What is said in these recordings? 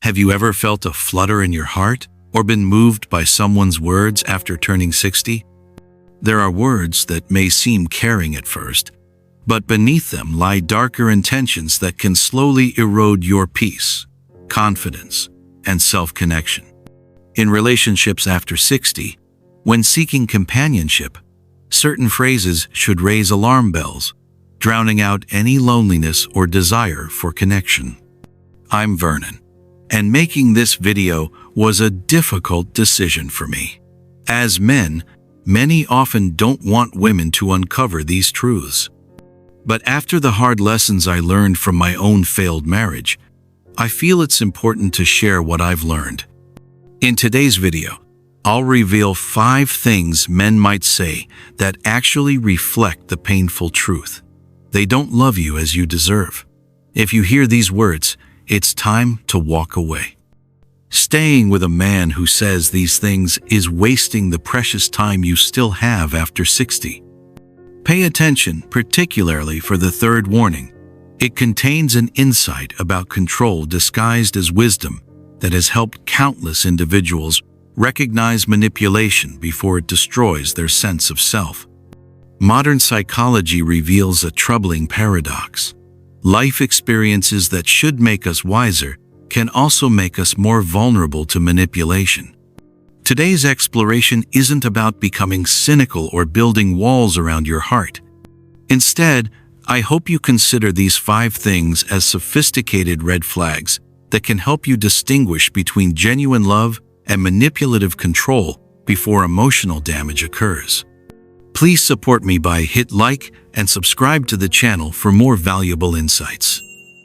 Have you ever felt a flutter in your heart or been moved by someone's words after turning 60? There are words that may seem caring at first, but beneath them lie darker intentions that can slowly erode your peace, confidence, and self-connection. In relationships after 60, when seeking companionship, certain phrases should raise alarm bells, drowning out any loneliness or desire for connection. I'm Vernon, and making this video was a difficult decision for me. As men, many often don't want women to uncover these truths. But after the hard lessons I learned from my own failed marriage, I feel it's important to share what I've learned. In today's video, I'll reveal 5 things men might say that actually reflect the painful truth. They don't love you as you deserve. If you hear these words, it's time to walk away. Staying with a man who says these things is wasting the precious time you still have after 60. Pay attention, particularly for the third warning. It contains an insight about control disguised as wisdom that has helped countless individuals recognize manipulation before it destroys their sense of self. Modern psychology reveals a troubling paradox. Life experiences that should make us wiser can also make us more vulnerable to manipulation. Today's exploration isn't about becoming cynical or building walls around your heart. Instead, I hope you consider these 5 things as sophisticated red flags that can help you distinguish between genuine love and manipulative control before emotional damage occurs. Please support me by hit like and subscribe to the channel for more valuable insights.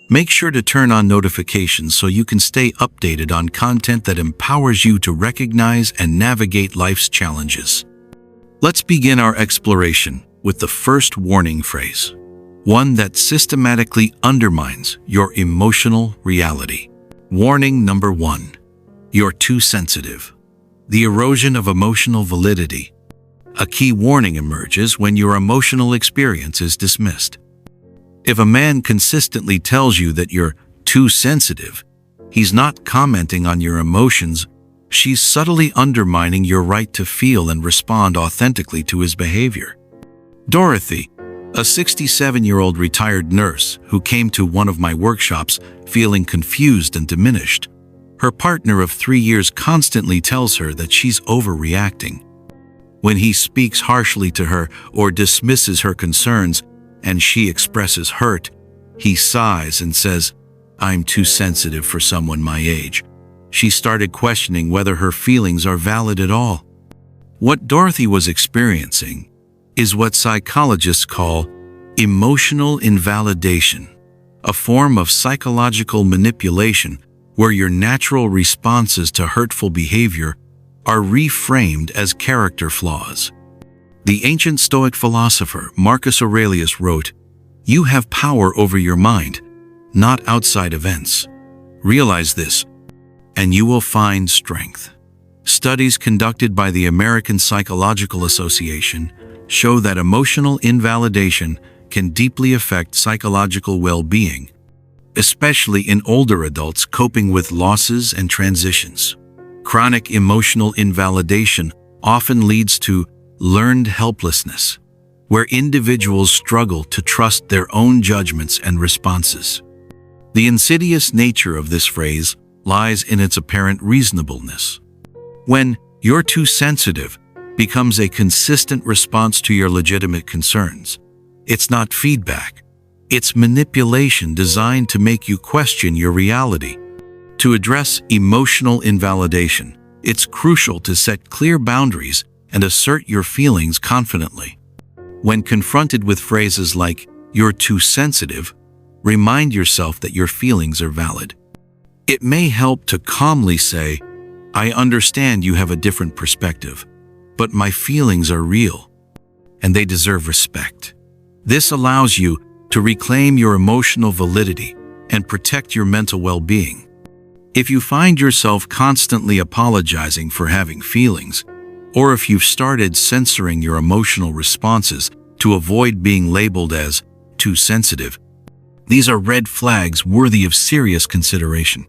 Make sure to turn on notifications so you can stay updated on content that empowers you to recognize and navigate life's challenges. Let's begin our exploration with the first warning phrase, one that systematically undermines your emotional reality. Warning number 1. You're too sensitive. The erosion of emotional validity. A key warning emerges when your emotional experience is dismissed. If a man consistently tells you that you're too sensitive, he's not commenting on your emotions, she's subtly undermining your right to feel and respond authentically to his behavior. Dorothy, a 67-year-old retired nurse who came to one of my workshops feeling confused and diminished. Her partner of 3 years constantly tells her that she's overreacting. When he speaks harshly to her or dismisses her concerns, and she expresses hurt, he sighs and says, "I'm too sensitive for someone my age." She started questioning whether her feelings are valid at all. What Dorothy was experiencing is what psychologists call emotional invalidation, a form of psychological manipulation where your natural responses to hurtful behavior are reframed as character flaws. The ancient Stoic philosopher Marcus Aurelius wrote, "You have power over your mind, not outside events. Realize this, and you will find strength." Studies conducted by the American Psychological Association show that emotional invalidation can deeply affect psychological well-being, especially in older adults coping with losses and transitions. Chronic emotional invalidation often leads to learned helplessness, where individuals struggle to trust their own judgments and responses. The insidious nature of this phrase lies in its apparent reasonableness. When "you're too sensitive" becomes a consistent response to your legitimate concerns, it's not feedback. It's manipulation designed to make you question your reality. To address emotional invalidation, it's crucial to set clear boundaries and assert your feelings confidently. When confronted with phrases like, "you're too sensitive," remind yourself that your feelings are valid. It may help to calmly say, "I understand you have a different perspective, but my feelings are real, and they deserve respect." This allows you to reclaim your emotional validity and protect your mental well-being. If you find yourself constantly apologizing for having feelings, or if you've started censoring your emotional responses to avoid being labeled as too sensitive, these are red flags worthy of serious consideration.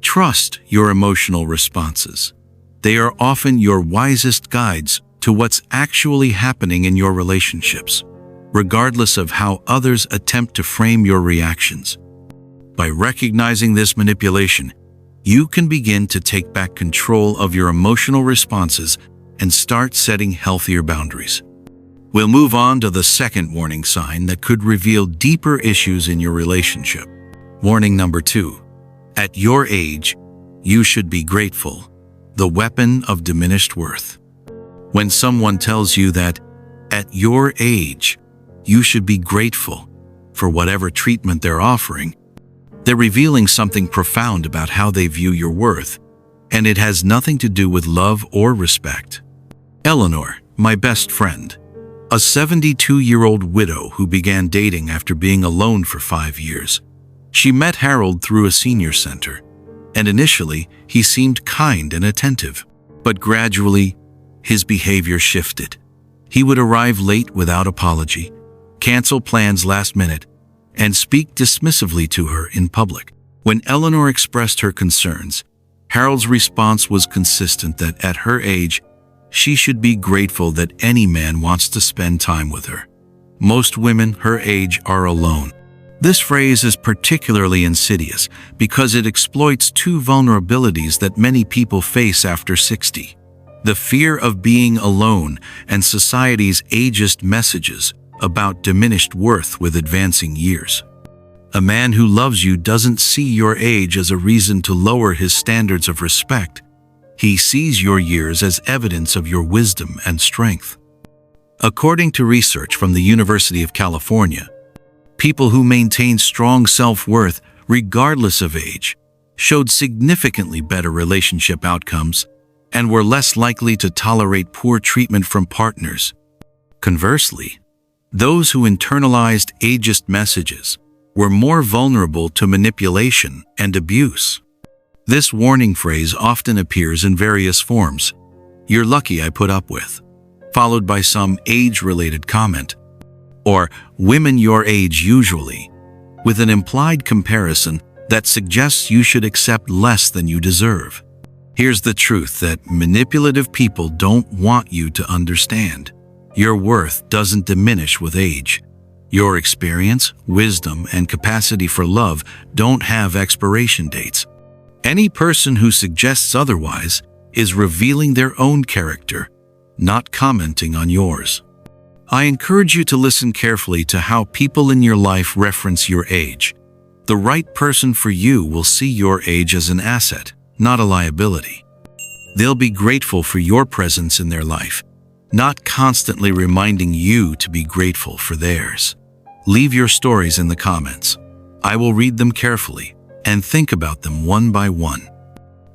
Trust your emotional responses. They are often your wisest guides to what's actually happening in your relationships, regardless of how others attempt to frame your reactions. By recognizing this manipulation, you can begin to take back control of your emotional responses and start setting healthier boundaries. We'll move on to the second warning sign that could reveal deeper issues in your relationship. Warning number 2. At your age, you should be grateful, the weapon of diminished worth. When someone tells you that, at your age, you should be grateful for whatever treatment they're offering, they're revealing something profound about how they view your worth, and it has nothing to do with love or respect. Eleanor, my best friend, a 72-year-old widow who began dating after being alone for 5 years. She met Harold through a senior center, and initially he seemed kind and attentive, but gradually his behavior shifted. He would arrive late without apology, cancel plans last minute, and speak dismissively to her in public. When Eleanor expressed her concerns, Harold's response was consistent that at her age, she should be grateful that any man wants to spend time with her. Most women her age are alone. This phrase is particularly insidious because it exploits two vulnerabilities that many people face after 60. The fear of being alone and society's ageist messages about diminished worth with advancing years. A man who loves you doesn't see your age as a reason to lower his standards of respect. He sees your years as evidence of your wisdom and strength. According to research from the University of California, people who maintain strong self-worth, regardless of age, showed significantly better relationship outcomes and were less likely to tolerate poor treatment from partners. Conversely, those who internalized ageist messages were more vulnerable to manipulation and abuse. This warning phrase often appears in various forms. "You're lucky I put up with," followed by some age-related comment, or "women your age usually," with an implied comparison that suggests you should accept less than you deserve. Here's the truth that manipulative people don't want you to understand. Your worth doesn't diminish with age. Your experience, wisdom, and capacity for love don't have expiration dates. Any person who suggests otherwise is revealing their own character, not commenting on yours. I encourage you to listen carefully to how people in your life reference your age. The right person for you will see your age as an asset, not a liability. They'll be grateful for your presence in their life, not constantly reminding you to be grateful for theirs. Leave your stories in the comments. I will read them carefully and think about them one by one.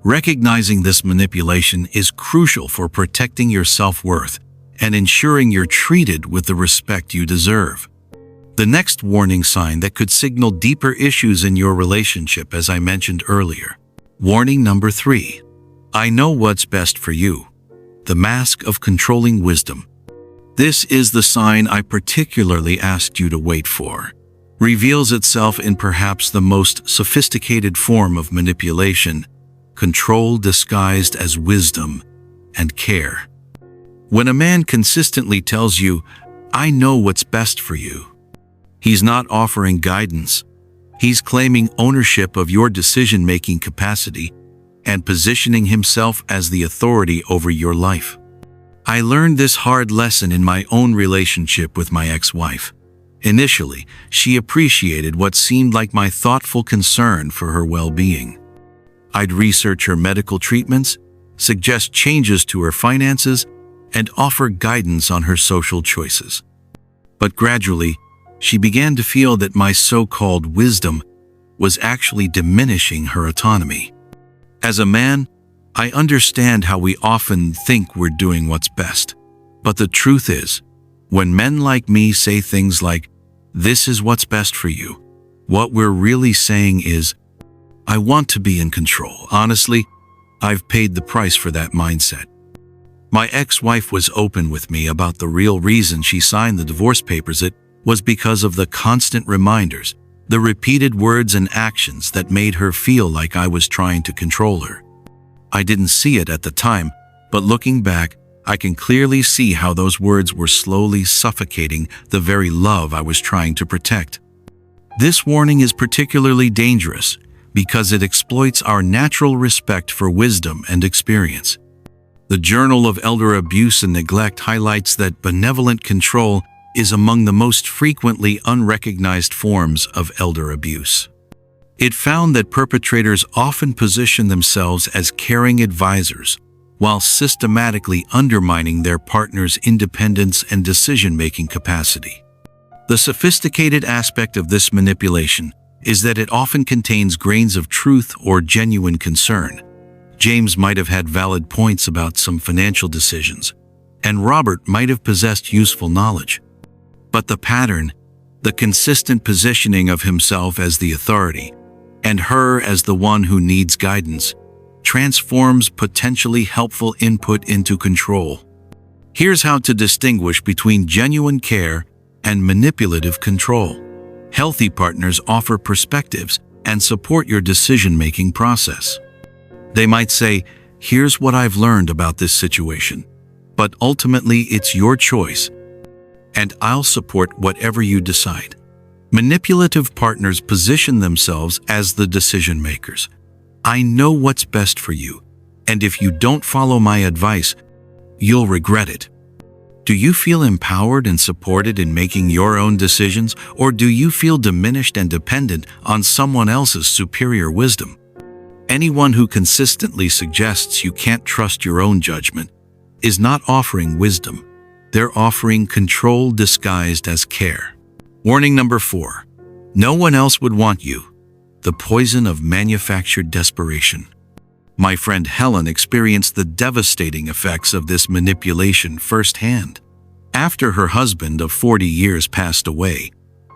Recognizing this manipulation is crucial for protecting your self-worth and ensuring you're treated with the respect you deserve. The next warning sign that could signal deeper issues in your relationship, as I mentioned earlier. Warning number 3. I know what's best for you. The mask of controlling wisdom. This is the sign I particularly asked you to wait for. Reveals itself in perhaps the most sophisticated form of manipulation, control disguised as wisdom and care. When a man consistently tells you, "I know what's best for you," he's not offering guidance. He's claiming ownership of your decision-making capacity and positioning himself as the authority over your life. I learned this hard lesson in my own relationship with my ex-wife. Initially, she appreciated what seemed like my thoughtful concern for her well-being. I'd research her medical treatments, suggest changes to her finances, and offer guidance on her social choices. But gradually, she began to feel that my so-called wisdom was actually diminishing her autonomy. As a man, I understand how we often think we're doing what's best. But the truth is, when men like me say things like, "This is what's best for you," what we're really saying is, "I want to be in control." Honestly, I've paid the price for that mindset. My ex-wife was open with me about the real reason she signed the divorce papers. It was because of the constant reminders the repeated words and actions that made her feel like I was trying to control her. I didn't see it at the time, but looking back, I can clearly see how those words were slowly suffocating the very love I was trying to protect. This warning is particularly dangerous because it exploits our natural respect for wisdom and experience. The Journal of Elder Abuse and Neglect highlights that benevolent control is among the most frequently unrecognized forms of elder abuse. It found that perpetrators often position themselves as caring advisors, while systematically undermining their partner's independence and decision-making capacity. The sophisticated aspect of this manipulation is that it often contains grains of truth or genuine concern. James might have had valid points about some financial decisions, and Robert might have possessed useful knowledge. But the pattern, the consistent positioning of himself as the authority, and her as the one who needs guidance, transforms potentially helpful input into control. Here's how to distinguish between genuine care and manipulative control. Healthy partners offer perspectives and support your decision-making process. They might say, "Here's what I've learned about this situation, but ultimately it's your choice, and I'll support whatever you decide." Manipulative partners position themselves as the decision makers. "I know what's best for you, and if you don't follow my advice, you'll regret it." Do you feel empowered and supported in making your own decisions, or do you feel diminished and dependent on someone else's superior wisdom? Anyone who consistently suggests you can't trust your own judgment is not offering wisdom. They're offering control disguised as care. Warning number 4. No one else would want you. The poison of manufactured desperation. My friend Helen experienced the devastating effects of this manipulation firsthand. After her husband of 40 years passed away,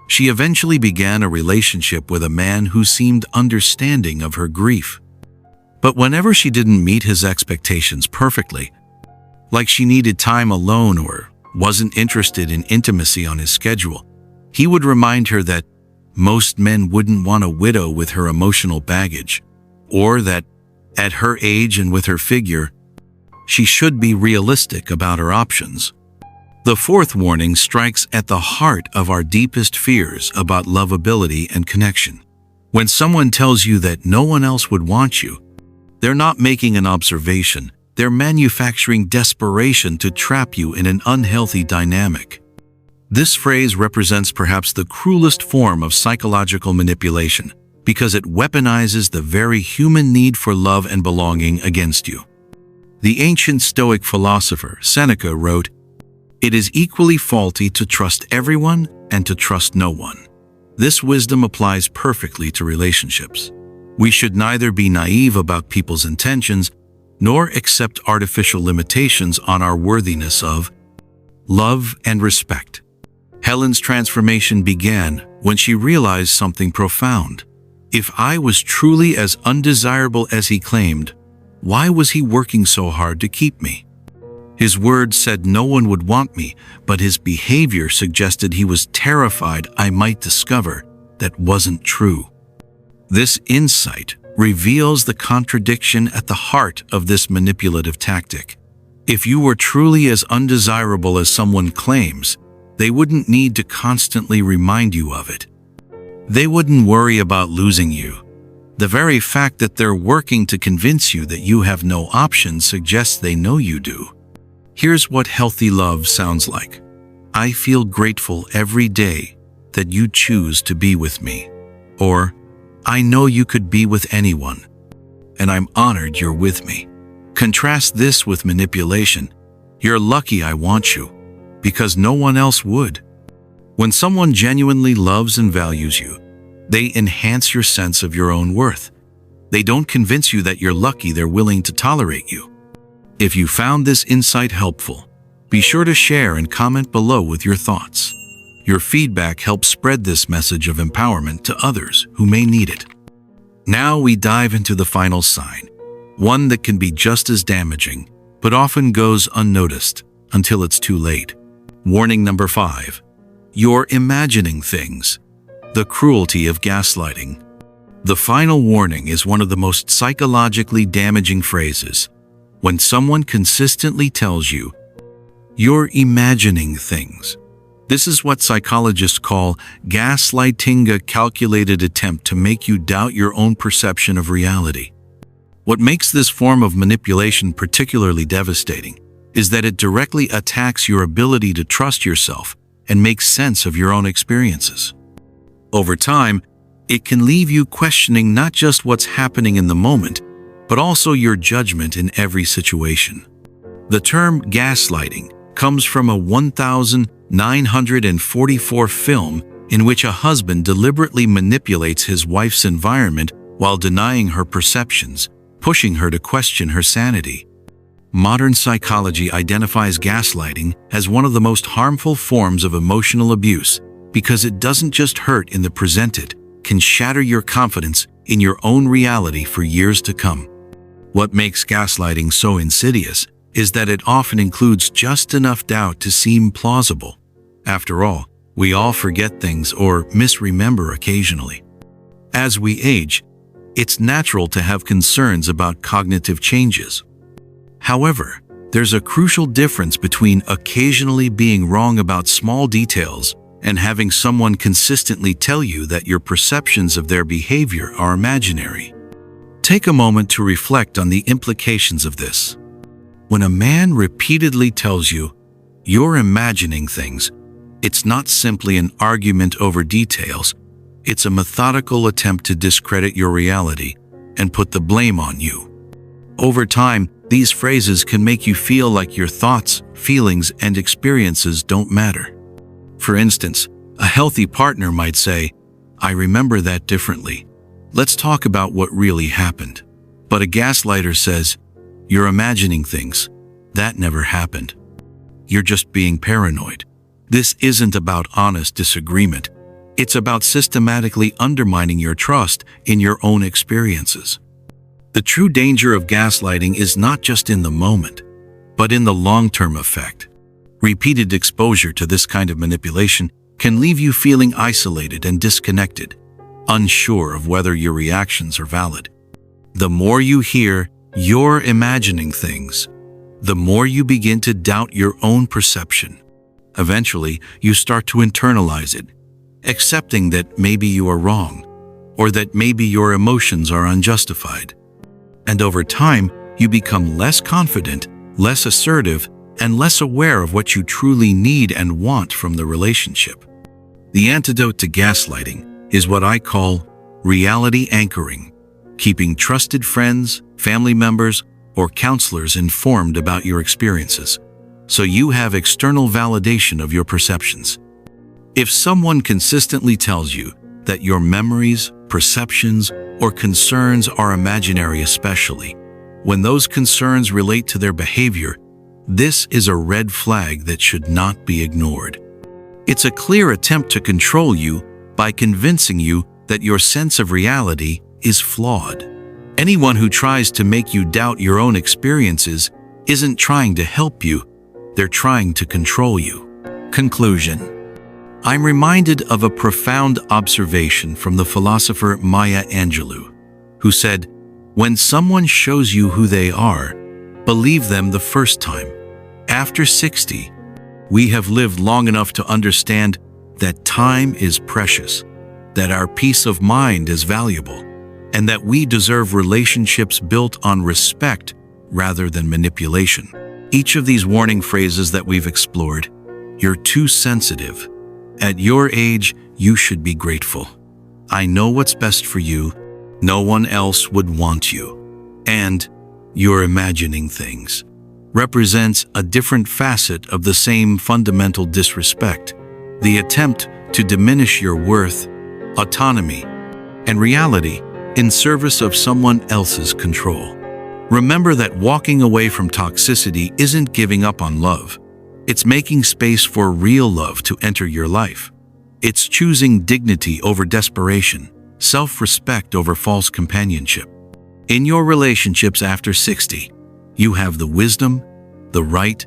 she eventually began a relationship with a man who seemed understanding of her grief. But whenever she didn't meet his expectations perfectly, like she needed time alone or wasn't interested in intimacy on his schedule, he would remind her that most men wouldn't want a widow with her emotional baggage, or that at her age and with her figure, she should be realistic about her options. The fourth warning strikes at the heart of our deepest fears about lovability and connection. When someone tells you that no one else would want you, they're not making an observation, they're manufacturing desperation to trap you in an unhealthy dynamic. This phrase represents perhaps the cruelest form of psychological manipulation, because it weaponizes the very human need for love and belonging against you. The ancient Stoic philosopher Seneca wrote, "It is equally faulty to trust everyone and to trust no one." This wisdom applies perfectly to relationships. We should neither be naive about people's intentions nor accept artificial limitations on our worthiness of love and respect. Helen's transformation began when she realized something profound. If I was truly as undesirable as he claimed, why was he working so hard to keep me? His words said no one would want me, but his behavior suggested he was terrified I might discover that wasn't true. This insight reveals the contradiction at the heart of this manipulative tactic. If you were truly as undesirable as someone claims, they wouldn't need to constantly remind you of it. They wouldn't worry about losing you. The very fact that they're working to convince you that you have no options suggests they know you do. Here's what healthy love sounds like. "I feel grateful every day that you choose to be with me." Or, "I know you could be with anyone, and I'm honored you're with me." Contrast this with manipulation. "You're lucky I want you, because no one else would." When someone genuinely loves and values you, they enhance your sense of your own worth. They don't convince you that you're lucky they're willing to tolerate you. If you found this insight helpful, be sure to share and comment below with your thoughts. Your feedback helps spread this message of empowerment to others who may need it. Now we dive into the final sign, one that can be just as damaging, but often goes unnoticed until it's too late. Warning number 5. You're imagining things. The cruelty of gaslighting. The final warning is one of the most psychologically damaging phrases. When someone consistently tells you, "You're imagining things." This is what psychologists call gaslighting, a calculated attempt to make you doubt your own perception of reality. What makes this form of manipulation particularly devastating is that it directly attacks your ability to trust yourself and make sense of your own experiences. Over time, it can leave you questioning not just what's happening in the moment, but also your judgment in every situation. The term gaslighting comes from a 1944 film in which a husband deliberately manipulates his wife's environment while denying her perceptions, pushing her to question her sanity. Modern psychology identifies gaslighting as one of the most harmful forms of emotional abuse because it doesn't just hurt in the present, it can shatter your confidence in your own reality for years to come. What makes gaslighting so insidious is that it often includes just enough doubt to seem plausible. After all, we all forget things or misremember occasionally. As we age, it's natural to have concerns about cognitive changes. However, there's a crucial difference between occasionally being wrong about small details and having someone consistently tell you that your perceptions of their behavior are imaginary. Take a moment to reflect on the implications of this. When a man repeatedly tells you, "You're imagining things," it's not simply an argument over details, it's a methodical attempt to discredit your reality and put the blame on you. Over time, these phrases can make you feel like your thoughts, feelings, and experiences don't matter. For instance, a healthy partner might say, "I remember that differently. Let's talk about what really happened." But a gaslighter says, "You're imagining things. That never happened. You're just being paranoid." This isn't about honest disagreement. It's about systematically undermining your trust in your own experiences. The true danger of gaslighting is not just in the moment, but in the long-term effect. Repeated exposure to this kind of manipulation can leave you feeling isolated and disconnected, unsure of whether your reactions are valid. The more you hear, "You're imagining things," the more you begin to doubt your own perception. Eventually, you start to internalize it, accepting that maybe you are wrong, or that maybe your emotions are unjustified. And over time, you become less confident, less assertive, and less aware of what you truly need and want from the relationship. The antidote to gaslighting is what I call reality anchoring, keeping trusted friends, family members, or counselors informed about your experiences, so you have external validation of your perceptions. If someone consistently tells you that your memories, perceptions, or concerns are imaginary, especially when those concerns relate to their behavior, this is a red flag that should not be ignored. It's a clear attempt to control you by convincing you that your sense of reality is flawed. Anyone who tries to make you doubt your own experiences isn't trying to help you, they're trying to control you. Conclusion. I'm reminded of a profound observation from the philosopher Maya Angelou, who said, "When someone shows you who they are, believe them the first time. After 60, we have lived long enough to understand that time is precious, that our peace of mind is valuable, and that we deserve relationships built on respect rather than manipulation." Each of these warning phrases that we've explored, "You're too sensitive," "At your age, you should be grateful," "I know what's best for you, no one else would want you," and "You're imagining things," represents a different facet of the same fundamental disrespect, the attempt to diminish your worth, autonomy, and reality in service of someone else's control. Remember that walking away from toxicity isn't giving up on love. It's making space for real love to enter your life. It's choosing dignity over desperation, self-respect over false companionship. In your relationships after 60, you have the wisdom, the right,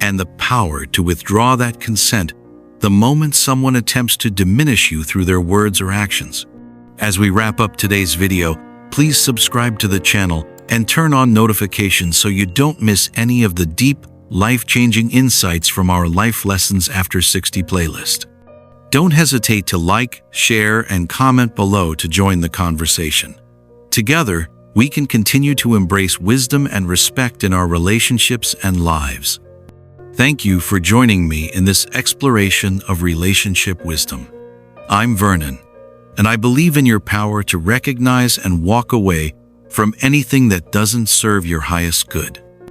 and the power to withdraw that consent the moment someone attempts to diminish you through their words or actions. As we wrap up today's video, please subscribe to the channel and turn on notifications so you don't miss any of the deep, life-changing insights from our Life Lessons After 60 playlist. Don't hesitate to like, share, and comment below to join the conversation. Together, we can continue to embrace wisdom and respect in our relationships and lives. Thank you for joining me in this exploration of relationship wisdom. I'm Vernon, and I believe in your power to recognize and walk away from anything that doesn't serve your highest good.